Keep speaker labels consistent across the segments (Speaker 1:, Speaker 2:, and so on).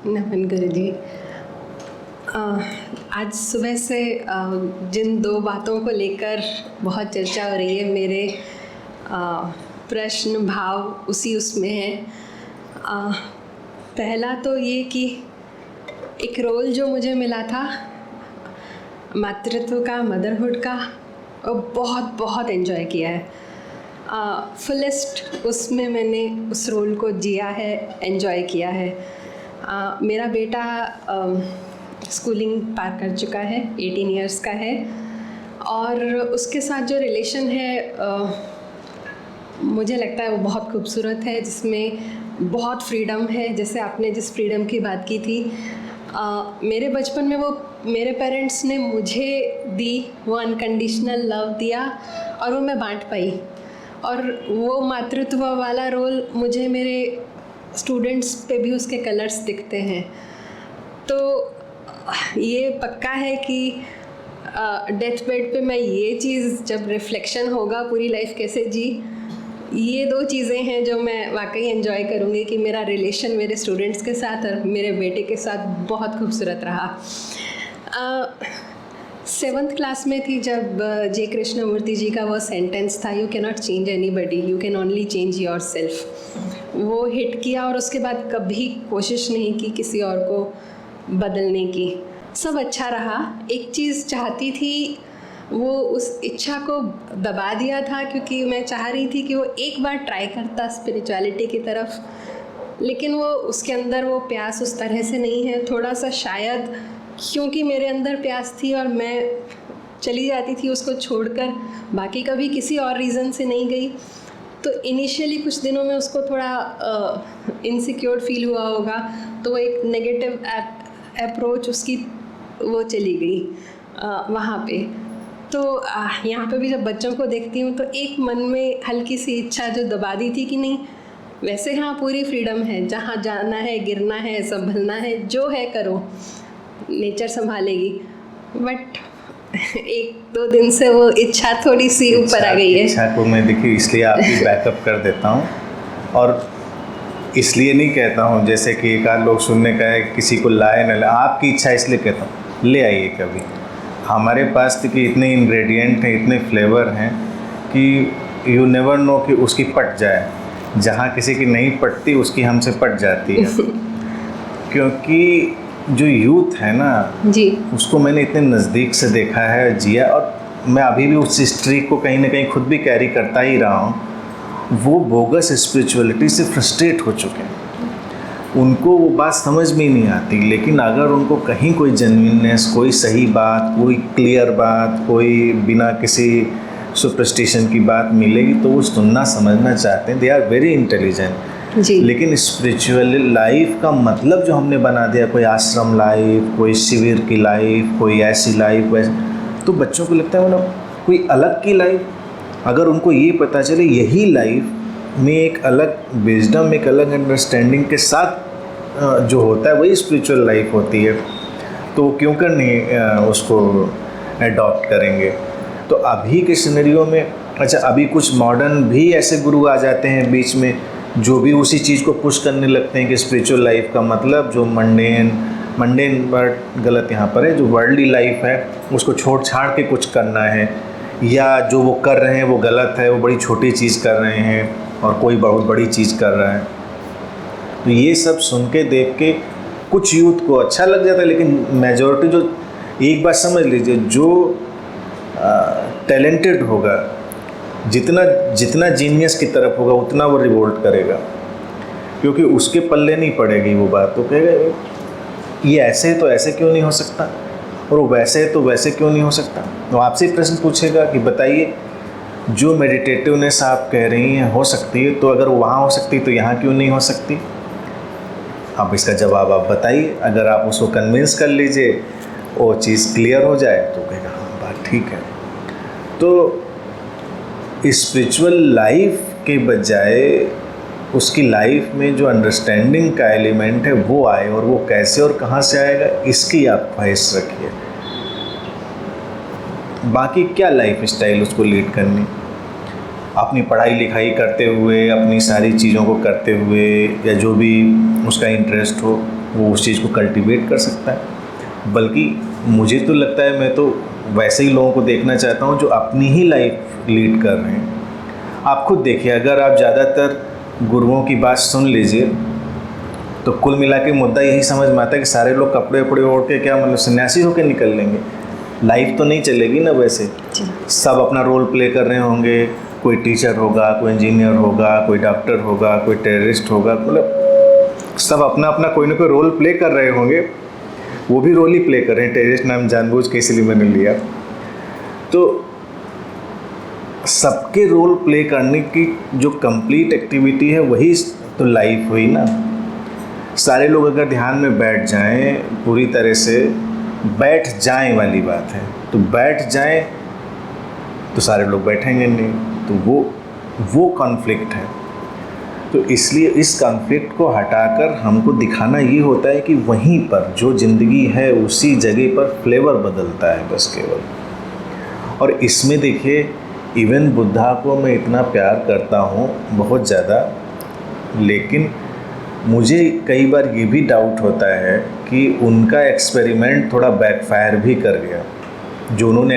Speaker 1: नमन गुरु जी। आज सुबह से जिन दो बातों को लेकर बहुत चर्चा हो रही है, मेरे प्रश्न भाव उसमें है। पहला तो ये कि एक रोल जो मुझे मिला था मातृत्व का, मदरहुड का, वो बहुत बहुत एंजॉय किया है। फुलेस्ट उसमें मैंने उस रोल को जिया है, एंजॉय किया है। मेरा बेटा स्कूलिंग पार कर चुका है, 18 इयर्स का है, और उसके साथ जो रिलेशन है मुझे लगता है वो बहुत खूबसूरत है, जिसमें बहुत फ्रीडम है। जैसे आपने जिस फ्रीडम की बात की थी, मेरे बचपन में वो मेरे पेरेंट्स ने मुझे दी, वो अनकंडीशनल लव दिया और वो मैं बांट पाई। और वो मातृत्व वाला रोल मुझे मेरे स्टूडेंट्स पे भी उसके कलर्स दिखते हैं। तो ये पक्का है कि डेथ बेड पे मैं ये चीज़, जब रिफ्लेक्शन होगा पूरी लाइफ कैसे जी, ये दो चीज़ें हैं जो मैं वाकई एंजॉय करूँगी कि मेरा रिलेशन मेरे स्टूडेंट्स के साथ और मेरे बेटे के साथ बहुत खूबसूरत रहा। 7th क्लास में थी जब जे कृष्णमूर्ति जी का वो सेंटेंस था, you can not change anybody, you can only change your self. वो हिट किया और उसके बाद कभी कोशिश नहीं की किसी और को बदलने की। सब अच्छा रहा। एक चीज़ चाहती थी, वो उस इच्छा को दबा दिया था क्योंकि मैं चाह रही थी कि वो एक बार ट्राई करता स्पिरिचुअलिटी की तरफ, लेकिन वो उसके अंदर वो प्यास उस तरह से नहीं है। थोड़ा सा शायद क्योंकि मेरे अंदर प्यास थी और मैं चली जाती थी उसको छोड़कर, बाकी कभी किसी और रीज़न से नहीं गई, तो इनिशियली कुछ दिनों में उसको थोड़ा इनसिक्योर फील हुआ होगा, तो वो एक नेगेटिव अप्रोच उसकी वो चली गई वहाँ पे। तो यहाँ पे भी जब बच्चों को देखती हूँ तो एक मन में हल्की सी इच्छा जो दबा दी थी कि नहीं, वैसे हाँ पूरी फ्रीडम है, जहाँ जाना है, गिरना है, संभलना है, जो है करो, नेचर संभालेगी। बट 1-2 दिन से वो इच्छा थोड़ी सी ऊपर आ गई है।
Speaker 2: इच्छा को मैं देखिए इसलिए आपकी बैकअप कर देता हूँ, और इसलिए नहीं कहता हूँ जैसे कि एक आध लोग सुनने का है किसी को लाए न लाए, आपकी इच्छा इसलिए कहता हूँ ले आइए कभी। हमारे पास कि इतने इंग्रेडिएंट हैं, इतने फ्लेवर हैं कि यू नेवर नो कि उसकी पट जाए, जहाँ किसी की नहीं पटती उसकी हमसे पट जाती है। क्योंकि जो यूथ है ना
Speaker 1: जी,
Speaker 2: उसको मैंने इतने नज़दीक से देखा है, जिया, और मैं अभी भी उस हिस्ट्री को कहीं ना कहीं खुद भी कैरी करता ही रहा हूँ। वो बोगस स्पिरिचुअलिटी से फ्रस्ट्रेट हो चुके हैं, उनको वो बात समझ में नहीं आती। लेकिन अगर उनको कहीं कोई जेन्युइननेस, कोई सही बात, कोई क्लियर बात, कोई बिना किसी सुपरस्टिशन की बात मिलेगी तो वो सुनना समझना चाहते हैं। दे आर वेरी इंटेलिजेंट
Speaker 1: जी।
Speaker 2: लेकिन स्पिरिचुअल लाइफ का मतलब जो हमने बना दिया, कोई आश्रम लाइफ, कोई शिविर की लाइफ, कोई ऐसी लाइफ वैसे, तो बच्चों को लगता है मतलब कोई अलग की लाइफ। अगर उनको ये पता चले यही लाइफ में एक अलग विजडम, एक अलग अंडरस्टैंडिंग के साथ जो होता है वही स्पिरिचुअल लाइफ होती है, तो वो क्यों कर नहीं उसको एडॉप्ट करेंगे। तो अभी के सिनेरियो में अच्छा, अभी कुछ मॉडर्न भी ऐसे गुरु आ जाते हैं बीच में जो भी उसी चीज़ को पुश करने लगते हैं कि स्पिरिचुअल लाइफ का मतलब जो मंडेन वर्ड गलत यहाँ पर है, जो वर्ल्डली लाइफ है उसको छोड़ छाड़ के कुछ करना है, या जो वो कर रहे हैं वो गलत है, वो बड़ी छोटी चीज़ कर रहे हैं और कोई बहुत बड़ी चीज़ कर रहा है। तो ये सब सुन के देख के कुछ यूथ को अच्छा लग जाता है, लेकिन मेजॉरिटी जो, एक बात समझ लीजिए, जो टैलेंटेड होगा, जितना जीनियस की तरफ होगा उतना वो रिवोल्ट करेगा, क्योंकि उसके पल्ले नहीं पड़ेगी वो बात। तो कहेगा ये ऐसे है तो ऐसे क्यों नहीं हो सकता, और वो वैसे है तो वैसे क्यों नहीं हो सकता। तो आपसे प्रश्न पूछेगा कि बताइए जो मेडिटेटिवनेस आप कह रही हैं हो सकती है, तो अगर वहाँ हो सकती तो यहाँ क्यों नहीं हो सकती। अब इसका जवाब आप बताइए। अगर आप उसको कन्विंस कर लीजिए, वो चीज़ क्लियर हो जाए, तो कहेगा हाँ बात ठीक है। तो स्पिरिचुअल लाइफ के बजाय उसकी लाइफ में जो अंडरस्टैंडिंग का एलिमेंट है वो आए, और वो कैसे और कहाँ से आएगा इसकी आप ख्वाहिश रखिए। बाकी क्या लाइफ स्टाइल उसको लीड करनी, अपनी पढ़ाई लिखाई करते हुए, अपनी सारी चीज़ों को करते हुए, या जो भी उसका इंटरेस्ट हो, वो उस चीज़ को कल्टीवेट कर सकता है। बल्कि मुझे तो लगता है, मैं तो वैसे ही लोगों को देखना चाहता हूँ जो अपनी ही लाइफ लीड कर रहे हैं। आप खुद देखिए, अगर आप ज़्यादातर गुरुओं की बात सुन लीजिए तो कुल मिला के मुद्दा यही समझ में आता है कि सारे लोग कपड़े वपड़े ओढ़ के क्या मतलब सन्यासी होकर निकल लेंगे। लाइफ तो नहीं चलेगी ना वैसे। सब अपना रोल प्ले कर रहे होंगे, कोई टीचर होगा, कोई इंजीनियर होगा, कोई डॉक्टर होगा, कोई टेररिस्ट होगा, मतलब सब अपना अपना कोई ना कोई रोल प्ले कर रहे होंगे। वो भी रोल ही प्ले कर रहे हैं। टेररिस्ट नाम जानबूझ के इसलिए मैंने लिया। तो सबके रोल प्ले करने की जो कंप्लीट एक्टिविटी है वही तो लाइफ हुई ना। सारे लोग अगर ध्यान में बैठ जाएं, पूरी तरह से बैठ जाएं वाली बात है, तो बैठ जाएं तो सारे लोग बैठेंगे नहीं, तो वो कॉन्फ्लिक्ट है। तो इसलिए इस कॉन्फ्लिक्ट को हटाकर हमको दिखाना ये होता है कि वहीं पर जो ज़िंदगी है उसी जगह पर फ्लेवर बदलता है बस केवल। और इसमें देखिए, इवन बुद्धा को मैं इतना प्यार करता हूँ बहुत ज़्यादा, लेकिन मुझे कई बार ये भी डाउट होता है कि उनका एक्सपेरिमेंट थोड़ा बैकफायर भी कर गया। जो उन्होंने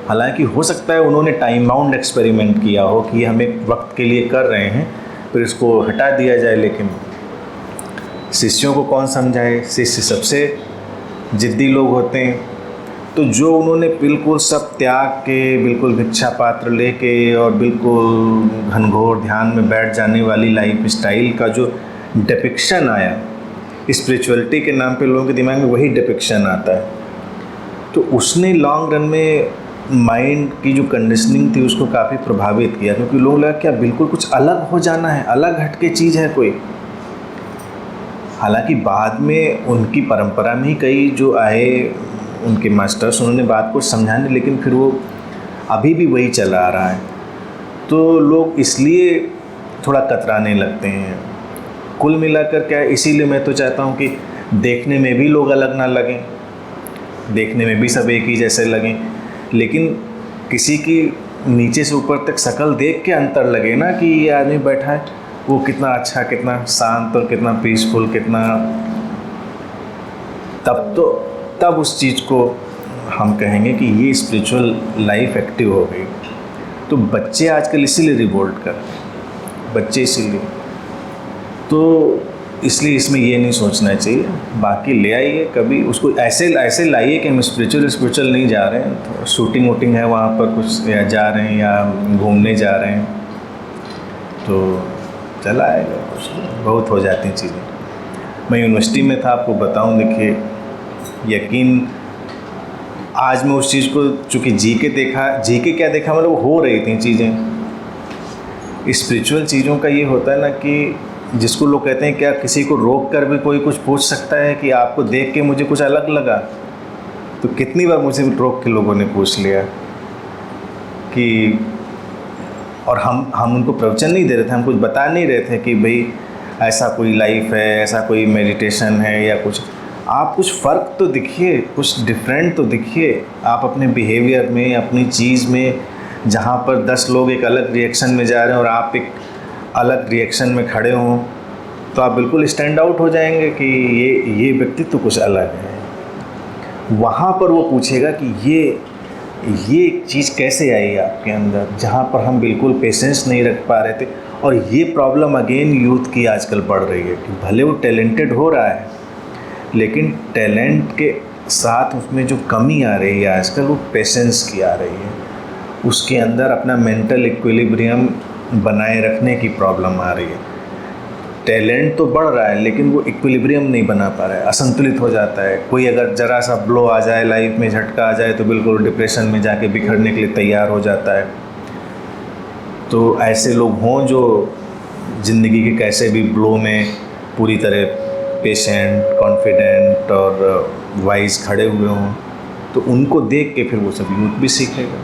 Speaker 2: हालांकि हो सकता है उन्होंने टाइम बाउंड एक्सपेरिमेंट किया हो कि हम एक वक्त के लिए कर रहे हैं फिर इसको हटा दिया जाए, लेकिन शिष्यों को कौन समझाए। शिष्य सबसे जिद्दी लोग होते हैं। तो जो उन्होंने बिल्कुल सब त्याग के, बिल्कुल भिक्षा पात्र लेके और बिल्कुल घनघोर ध्यान में बैठ जाने वाली लाइफ स्टाइल का जो डिपिक्शन आया, स्पिरिचुअलिटी के नाम पे लोगों के दिमाग में वही डिपिक्शन आता है। तो उसने लॉन्ग रन में माइंड की जो कंडीशनिंग थी उसको काफ़ी प्रभावित किया, क्योंकि लोग लगा क्या बिल्कुल कुछ अलग हो जाना है, अलग हटके चीज़ है कोई। हालांकि बाद में उनकी परंपरा में ही कई जो आए उनके मास्टर्स, उन्होंने बात को समझाने, लेकिन फिर वो अभी भी वही चला आ रहा है। तो लोग इसलिए थोड़ा कतराने लगते हैं। कुल मिलाकर क्या है, इसीलिए मैं तो चाहता हूँ कि देखने में भी लोग अलग ना लगें, देखने में भी सब एक ही जैसे लगें, लेकिन किसी की नीचे से ऊपर तक शक्ल देख के अंतर लगे ना कि ये आदमी बैठा है, वो कितना अच्छा, कितना शांत और कितना पीसफुल, कितना, तब उस चीज़ को हम कहेंगे कि ये स्पिरिचुअल लाइफ एक्टिव हो गई। तो बच्चे आजकल इसीलिए रिवोल्ट कर, बच्चे इसीलिए, तो इसलिए इसमें ये नहीं सोचना चाहिए। बाकी ले आइए कभी उसको, ऐसे लाइए कि हम स्पिरिचुअल नहीं जा रहे हैं, तो शूटिंग वूटिंग है वहाँ पर कुछ, या जा रहे हैं या घूमने जा रहे हैं, तो चला आएगा, कुछ बहुत हो जाती चीज़ें। मैं यूनिवर्सिटी में था, आपको बताऊँ, देखिए यकीन, आज मैं उस चीज़ को चूँकि जी के क्या देखा, मतलब हो रही थी चीज़ें। स्पिरिचुअल चीज़ों का ये होता है ना कि जिसको लोग कहते हैं क्या किसी को रोक कर भी कोई कुछ पूछ सकता है कि आपको देख के मुझे कुछ अलग लगा। तो कितनी बार मुझे रोक के लोगों ने पूछ लिया कि, और हम उनको प्रवचन नहीं दे रहे थे, हम कुछ बता नहीं रहे थे कि भाई ऐसा कोई लाइफ है, ऐसा कोई मेडिटेशन है या कुछ। आप कुछ फ़र्क तो दिखिए, कुछ डिफरेंट तो दिखिए आप अपने बिहेवियर में, अपनी चीज़ में। जहाँ पर 10 लोग एक अलग रिएक्शन में जा रहे हैं और आप एक अलग रिएक्शन में खड़े हों, तो आप बिल्कुल स्टैंड आउट हो जाएंगे कि ये व्यक्ति तो कुछ अलग है। वहाँ पर वो पूछेगा कि ये चीज़ कैसे आई आपके अंदर, जहाँ पर हम बिल्कुल पेशेंस नहीं रख पा रहे थे। और ये प्रॉब्लम अगेन यूथ की आजकल बढ़ रही है कि भले वो टैलेंटेड हो रहा है, लेकिन टैलेंट के साथ उसमें जो कमी आ रही है आजकल, वो पेशेंस की आ रही है। उसके अंदर अपना मेंटल इक्विलिब्रियम बनाए रखने की प्रॉब्लम आ रही है। टैलेंट तो बढ़ रहा है लेकिन वो इक्विलिब्रियम नहीं बना पा रहा है, असंतुलित हो जाता है। कोई अगर ज़रा सा ब्लो आ जाए, लाइफ में झटका आ जाए, तो बिल्कुल डिप्रेशन में जाके बिखरने के लिए तैयार हो जाता है। तो ऐसे लोग हों जो ज़िंदगी के कैसे भी ब्लो में पूरी तरह पेशेंट, कॉन्फिडेंट और वाइज खड़े हुए हों, तो उनको देख के फिर वो सब यूथ भी सीखेगा।